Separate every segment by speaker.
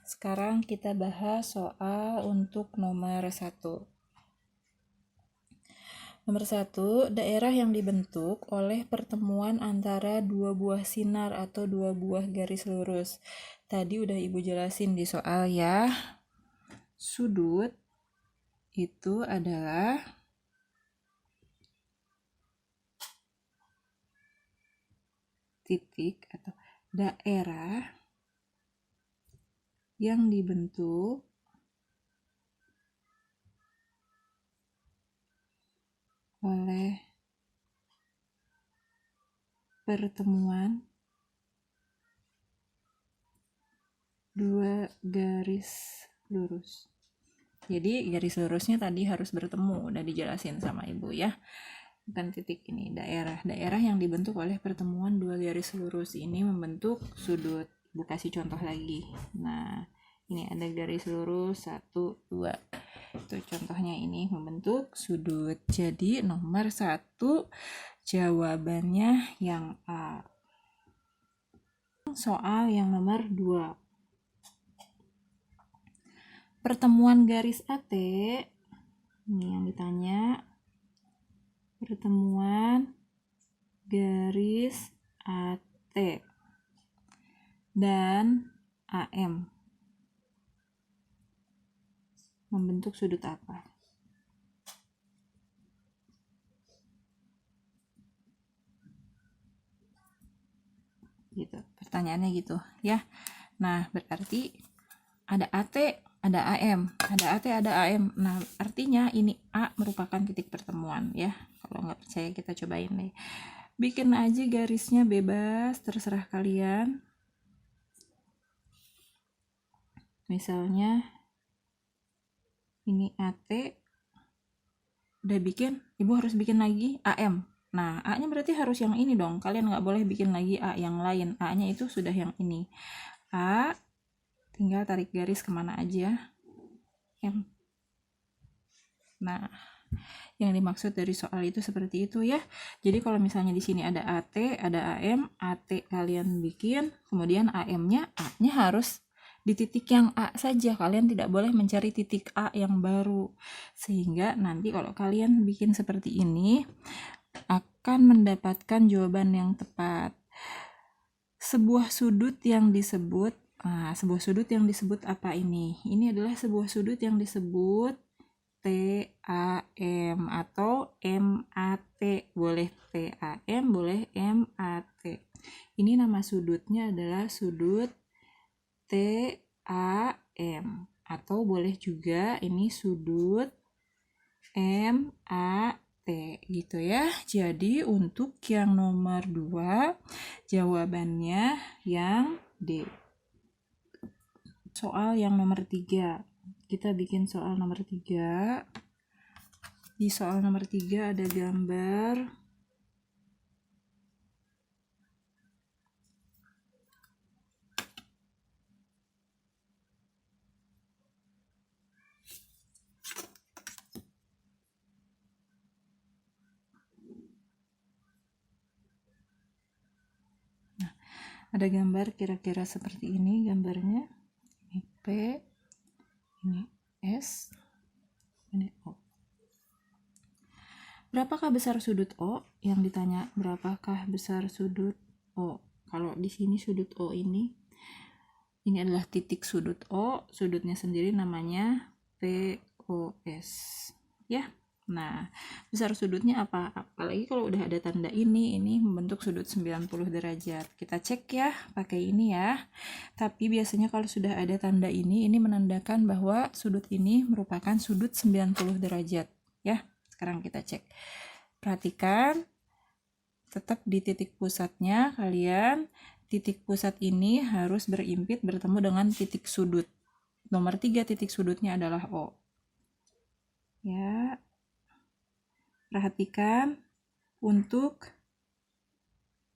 Speaker 1: Sekarang kita bahas soal untuk nomor 1. Nomor 1, daerah yang dibentuk oleh pertemuan antara dua buah sinar atau dua buah garis lurus. Tadi udah Ibu jelasin di soal ya. Sudut itu adalah titik atau daerah yang dibentuk oleh pertemuan dua garis lurus. Jadi garis lurusnya tadi harus bertemu, udah dijelasin sama Ibu ya. Bukan titik ini, daerah yang dibentuk oleh pertemuan dua garis lurus ini membentuk sudut. Ibu kasih contoh lagi. Nah, ini ada garis lurus 1, 2. Itu contohnya ini membentuk sudut. Jadi nomor 1 jawabannya yang A. Soal yang nomor 2. Pertemuan garis AT, ini yang ditanya. Pertemuan garis AT dan AM membentuk sudut apa? Gitu, pertanyaannya gitu ya. Nah, berarti ada AT, ada AM, ada AT, ada AM. Nah, artinya ini A merupakan titik pertemuan ya. Kalau nggak percaya kita cobain deh. Bikin aja garisnya bebas, terserah kalian. Misalnya ini AT, udah bikin, Ibu harus bikin lagi AM. Nah, A-nya berarti harus yang ini dong. Kalian nggak boleh bikin lagi A yang lain. A-nya itu sudah yang ini. A, tinggal tarik garis kemana aja. M. Nah, yang dimaksud dari soal itu seperti itu ya. Jadi kalau misalnya di sini ada AT, ada AM, AT kalian bikin, kemudian AM-nya, A-nya harus di titik yang A saja. Kalian tidak boleh mencari titik A yang baru. Sehingga nanti kalau kalian bikin seperti ini, akan mendapatkan jawaban yang tepat. Sebuah sudut yang disebut apa ini? Ini adalah sebuah sudut yang disebut TAM atau MAT. Boleh TAM, boleh MAT. Ini nama sudutnya adalah sudut TAM atau boleh juga ini sudut MAT gitu ya. Jadi untuk yang nomor 2 jawabannya yang D. Soal yang nomor 3. Kita bikin soal nomor 3. Di soal nomor 3 ada gambar ada gambar kira-kira seperti ini gambarnya. Ini P, ini S, ini O. Berapakah besar sudut O? Yang ditanya berapakah besar sudut O? Kalau di sini sudut O ini adalah titik sudut O, sudutnya sendiri namanya POS ya. Nah, besar sudutnya apa? Apalagi kalau udah ada tanda ini membentuk sudut 90 derajat. Kita cek ya, pakai ini ya. Tapi biasanya kalau sudah ada tanda ini menandakan bahwa sudut ini merupakan sudut 90 derajat ya. Sekarang kita cek. Perhatikan, tetap di titik pusatnya kalian. Titik pusat ini harus berimpit bertemu dengan titik sudut. Nomor 3 titik sudutnya adalah O. Ya. Perhatikan untuk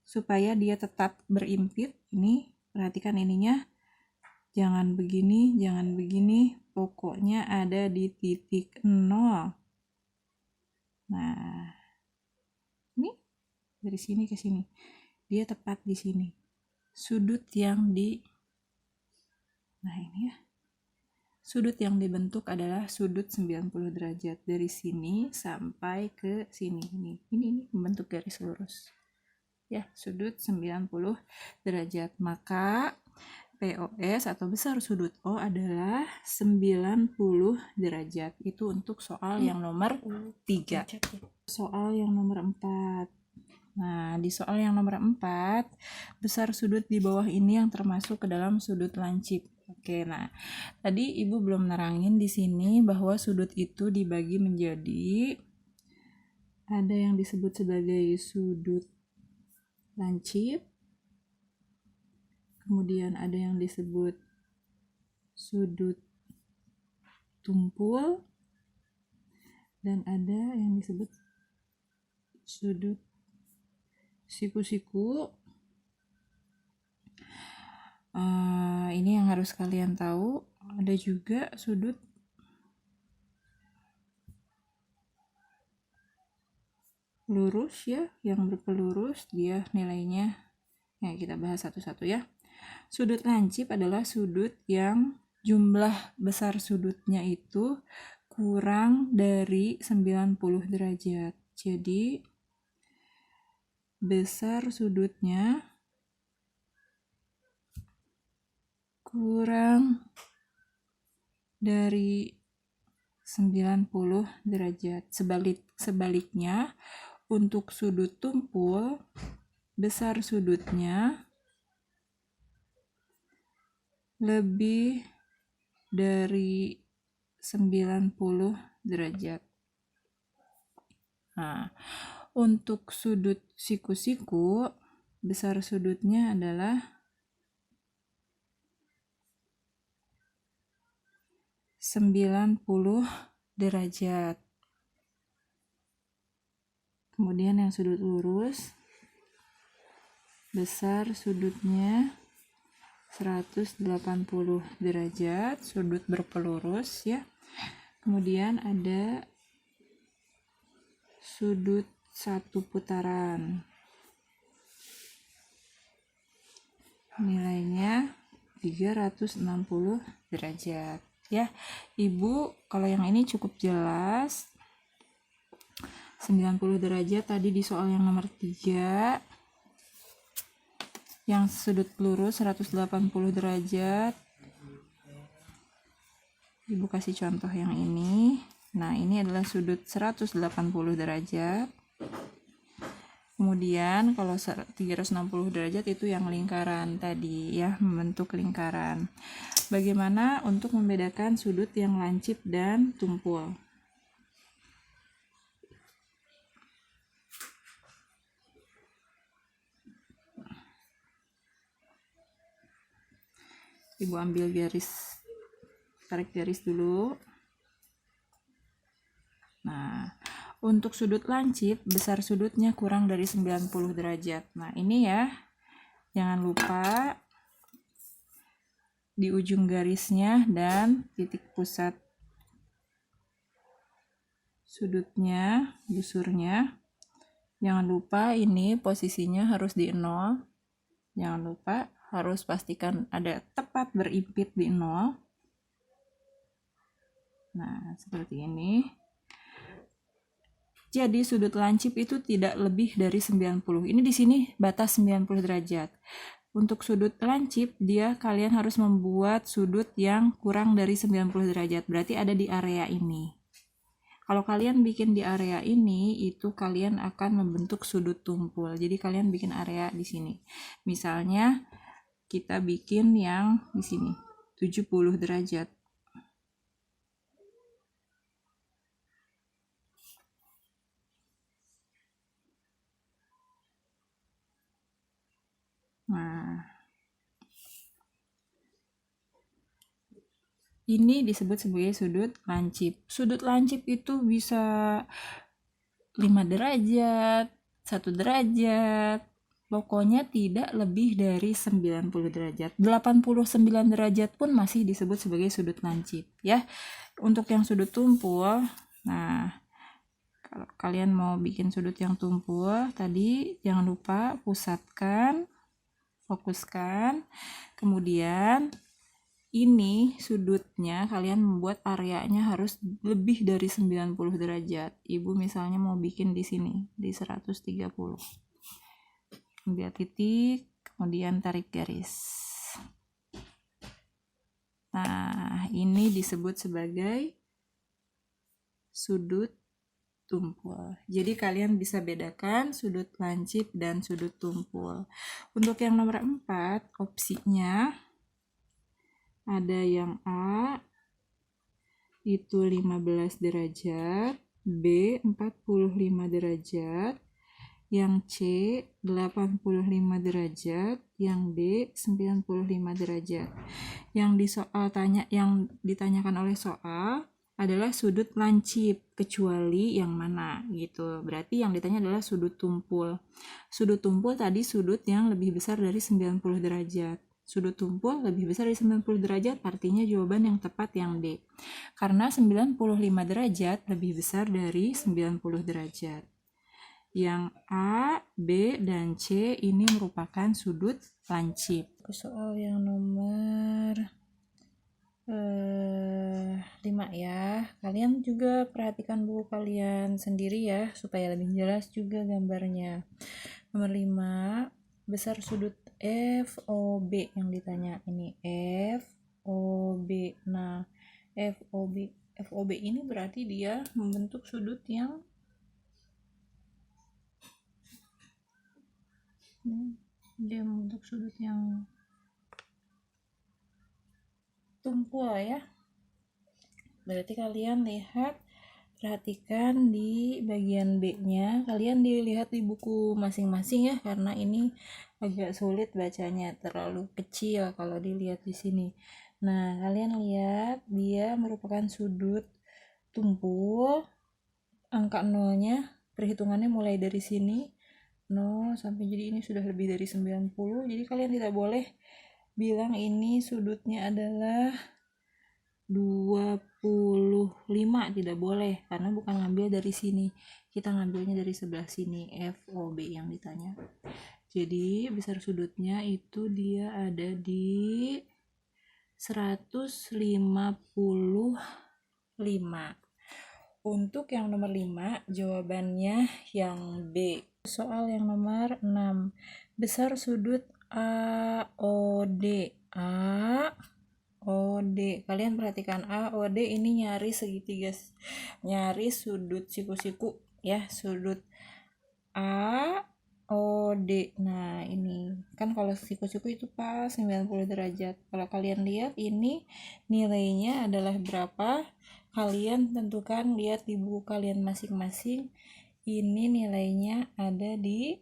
Speaker 1: supaya dia tetap berimpit. Ini perhatikan ininya. Jangan begini, jangan begini. Pokoknya ada di titik 0. Nah, ini dari sini ke sini. Dia tepat di sini. Sudut yang Nah ini ya, sudut yang dibentuk adalah sudut 90 derajat dari sini sampai ke sini. Ini membentuk garis lurus. Ya, sudut 90 derajat. Maka POS atau besar sudut O adalah 90 derajat. Itu untuk soal yang nomor 3. Soal yang nomor 4. Nah, di soal yang nomor 4, besar sudut di bawah ini yang termasuk ke dalam sudut lancip. Oke, nah, tadi Ibu belum nerangin di sini bahwa sudut itu dibagi menjadi ada yang disebut sebagai sudut lancip, kemudian ada yang disebut sudut tumpul, dan ada yang disebut sudut siku-siku. Ini yang harus kalian tahu. Ada juga sudut lurus ya, yang berpelurus, dia nilainya ya kita bahas satu-satu ya. Sudut lancip adalah sudut yang jumlah besar sudutnya itu kurang dari 90 derajat. Jadi besar sudutnya kurang dari 90 derajat. Sebaliknya, untuk sudut tumpul, besar sudutnya lebih dari 90 derajat. Nah, untuk sudut siku-siku, besar sudutnya adalah 90 derajat. Kemudian yang sudut lurus, besar sudutnya 180 derajat, sudut berpelurus ya. Kemudian ada sudut satu putaran, nilainya 360 derajat ya. Ibu, kalau yang ini cukup jelas. 90 derajat tadi di soal yang nomor 3. Yang sudut lurus 180 derajat. Ibu kasih contoh yang ini. Nah, ini adalah sudut 180 derajat. Kemudian kalau 360 derajat itu yang lingkaran tadi ya, membentuk lingkaran. Bagaimana untuk membedakan sudut yang lancip dan tumpul? Ibu ambil garis, tarik garis dulu. Nah, untuk sudut lancip, besar sudutnya kurang dari 90 derajat. Nah, ini ya, jangan lupa di ujung garisnya dan titik pusat sudutnya, busurnya. Jangan lupa ini posisinya harus di 0. Jangan lupa harus pastikan ada tepat berimpit di 0. Nah, seperti ini. Jadi sudut lancip itu tidak lebih dari 90. Ini di sini batas 90 derajat. Untuk sudut lancip, kalian harus membuat sudut yang kurang dari 90 derajat. Berarti ada di area ini. Kalau kalian bikin di area ini, itu kalian akan membentuk sudut tumpul. Jadi kalian bikin area di sini. Misalnya kita bikin yang di sini 70 derajat. Nah, ini disebut sebagai sudut lancip. Sudut lancip itu bisa 5 derajat, 1 derajat, pokoknya tidak lebih dari 90 derajat. 89 derajat pun masih disebut sebagai sudut lancip ya. Untuk yang sudut tumpul, nah kalau kalian mau bikin sudut yang tumpul tadi, jangan lupa pusatkan, fokuskan, kemudian ini sudutnya kalian membuat areanya harus lebih dari 90 derajat. Ibu misalnya mau bikin di sini di 130. Ambil titik, kemudian tarik garis. Nah, ini disebut sebagai sudut tumpul. Jadi kalian bisa bedakan sudut lancip dan sudut tumpul. Untuk yang nomor 4, opsinya ada yang A itu 15 derajat, B 45 derajat, yang C 85 derajat, yang D 95 derajat. Yang ditanyakan oleh soal adalah sudut lancip, kecuali yang mana gitu. Berarti yang ditanya adalah sudut tumpul. Sudut tumpul tadi sudut yang lebih besar dari 90 derajat. Sudut tumpul lebih besar dari 90 derajat, artinya jawaban yang tepat yang D. Karena 95 derajat lebih besar dari 90 derajat. Yang A, B, dan C ini merupakan sudut lancip. Soal yang nomor 5 ya. Kalian juga perhatikan buku kalian sendiri ya, supaya lebih jelas juga gambarnya. Nomor 5, besar sudut FOB yang ditanya ini FOB. Nah, FOB ini berarti dia membentuk sudut yang tumpul ya. Berarti kalian perhatikan di bagian B-nya, kalian dilihat di buku masing-masing ya, karena ini agak sulit bacanya, terlalu kecil kalau dilihat di sini. Nah, kalian lihat dia merupakan sudut tumpul. Angka nolnya perhitungannya mulai dari sini 0 sampai, jadi ini sudah lebih dari 90. Jadi kalian tidak boleh bilang ini sudutnya adalah 25, tidak boleh, karena bukan ngambil dari sini, kita ngambilnya dari sebelah sini, FOB yang ditanya. Jadi besar sudutnya itu dia ada di 155. Untuk yang nomor 5 jawabannya yang B. Soal yang nomor 6, besar sudut AOD. Kalian perhatikan AOD ini nyaris segitiga, nyaris sudut siku-siku ya, sudut AOD. Nah, ini kan kalau siku-siku itu pas 90 derajat. Kalau kalian lihat ini nilainya adalah berapa? Kalian tentukan, lihat di buku kalian masing-masing. Ini nilainya ada di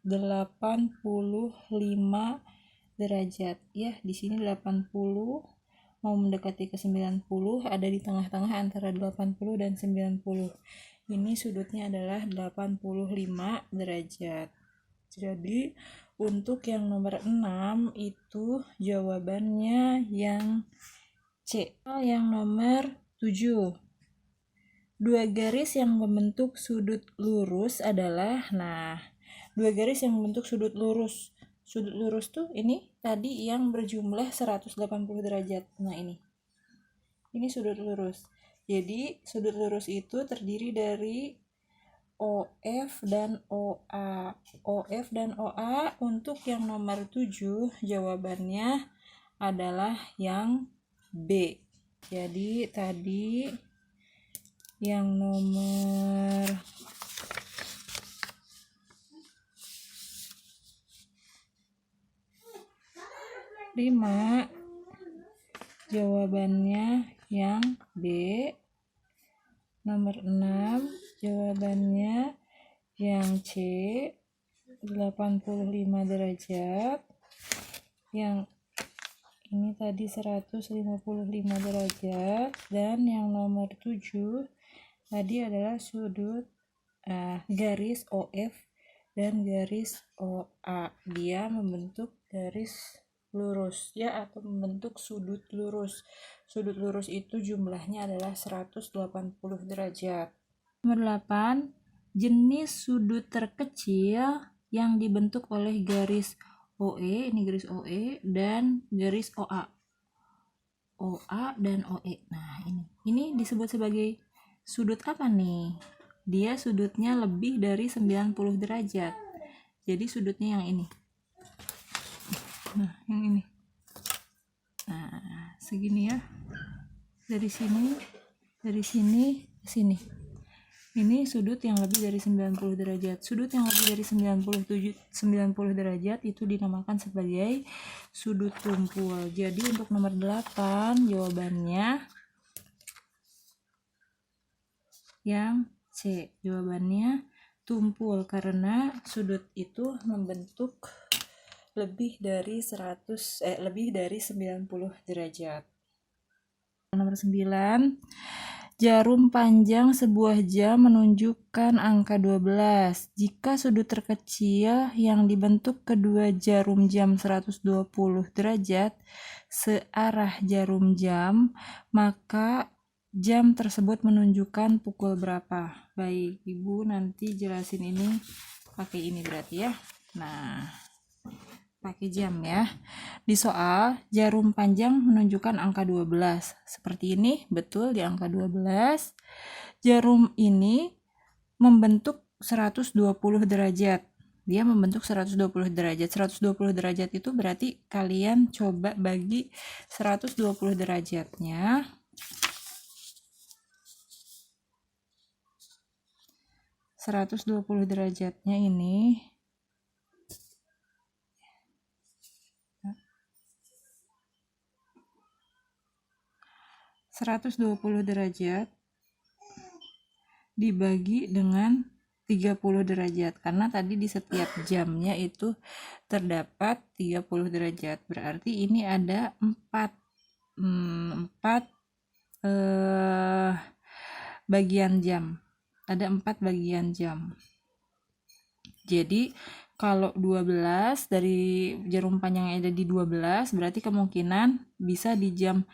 Speaker 1: 85 derajat ya. Di sini 80 mau mendekati ke 90, ada di tengah-tengah antara 80 dan 90. Ini sudutnya adalah 85 derajat. Jadi untuk yang nomor 6 itu jawabannya yang C. Yang nomor 7, dua garis yang membentuk sudut lurus adalah, dua garis yang membentuk sudut lurus. Sudut lurus tuh ini tadi yang berjumlah 180 derajat. Nah, ini sudut lurus. Jadi sudut lurus itu terdiri dari OF dan OA. OF dan OA untuk yang nomor 7 jawabannya adalah yang B. Jadi tadi yang nomor 5 jawabannya yang B. Nomor 6 jawabannya yang C, 85 derajat. Yang ini tadi 155 derajat. Dan yang nomor 7 tadi adalah sudut garis OF dan garis OA. Dia membentuk garis lurus ya, atau membentuk sudut lurus. Sudut lurus itu jumlahnya adalah 180 derajat. Nomor 8, jenis sudut terkecil yang dibentuk oleh garis OE, ini garis OE dan garis OA. OA dan OE. Nah, ini disebut sebagai sudut apa nih? Dia sudutnya lebih dari 90 derajat. Jadi sudutnya yang ini. Nah, yang ini. Nah, segini ya. Dari sini ke sini. Ini sudut yang lebih dari 90 derajat. Sudut yang lebih dari 90 derajat itu dinamakan sebagai sudut tumpul. Jadi untuk nomor 8 jawabannya yang C. Jawabannya tumpul karena sudut itu membentuk lebih dari 90 derajat. Nomor 9. Jarum panjang sebuah jam menunjukkan angka 12. Jika sudut terkecil yang dibentuk kedua jarum jam 120 derajat searah jarum jam, maka jam tersebut menunjukkan pukul berapa. Baik, Ibu nanti jelasin ini pakai ini berarti ya. Nah, pakai jam ya. Di soal, jarum panjang menunjukkan angka 12. Seperti ini, betul di angka 12. Jarum ini membentuk 120 derajat. Dia membentuk 120 derajat. 120 derajat itu berarti kalian coba bagi 120 derajatnya. 120 derajatnya ini 120 derajat dibagi dengan 30 derajat karena tadi di setiap jamnya itu terdapat 30 derajat, berarti ini ada 4 bagian jam, ada 4 bagian jam. Jadi kalau 12 dari jarum panjang yang ada di 12 berarti kemungkinan bisa di jam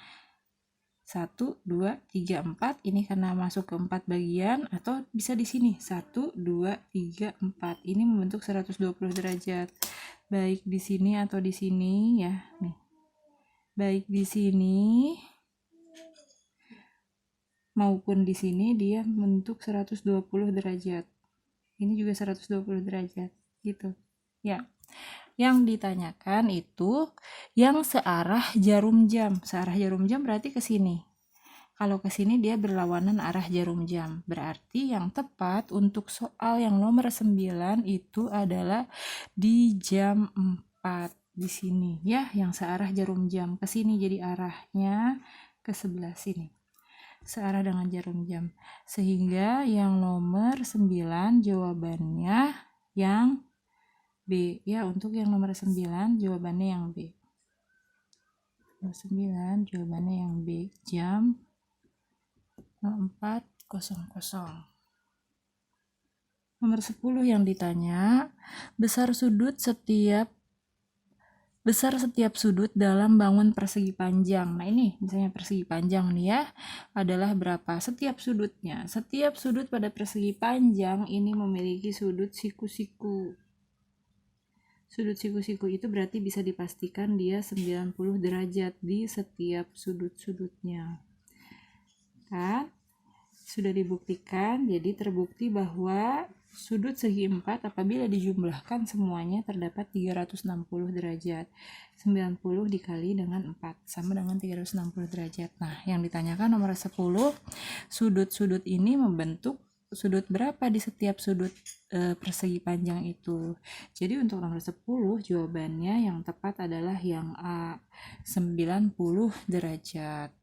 Speaker 1: 1, 2, 3, 4 ini karena masuk ke 4 bagian, atau bisa di sini 1, 2, 3, 4 ini membentuk 120 derajat baik di sini atau di sini ya nih, baik di sini maupun di sini dia membentuk 120 derajat, ini juga 120 derajat gitu ya. Yang ditanyakan itu yang searah jarum jam. Searah jarum jam berarti ke sini. Kalau ke sini dia berlawanan arah jarum jam. Berarti yang tepat untuk soal yang nomor 9 itu adalah di jam 4 di sini ya, yang searah jarum jam ke sini, jadi arahnya ke sebelah sini. Searah dengan jarum jam. Sehingga yang nomor 9 jawabannya yang B ya. Untuk yang nomor 9 jawabannya yang B. Nomor 9 jawabannya yang B, jam 4.00. Nomor 10 yang ditanya, besar setiap sudut dalam bangun persegi panjang. Nah ini misalnya persegi panjang nih ya, adalah berapa setiap sudutnya. Setiap sudut pada persegi panjang ini memiliki sudut siku-siku. Sudut siku-siku itu berarti bisa dipastikan dia 90 derajat di setiap sudut-sudutnya. Kan? Sudah dibuktikan, jadi terbukti bahwa sudut segi 4 apabila dijumlahkan semuanya terdapat 360 derajat. 90 dikali dengan 4 sama dengan 360 derajat. Nah, yang ditanyakan nomor 10, sudut-sudut ini membentuk sudut berapa di setiap sudut persegi panjang itu. Jadi untuk nomor 10 jawabannya yang tepat adalah yang A, 90 derajat.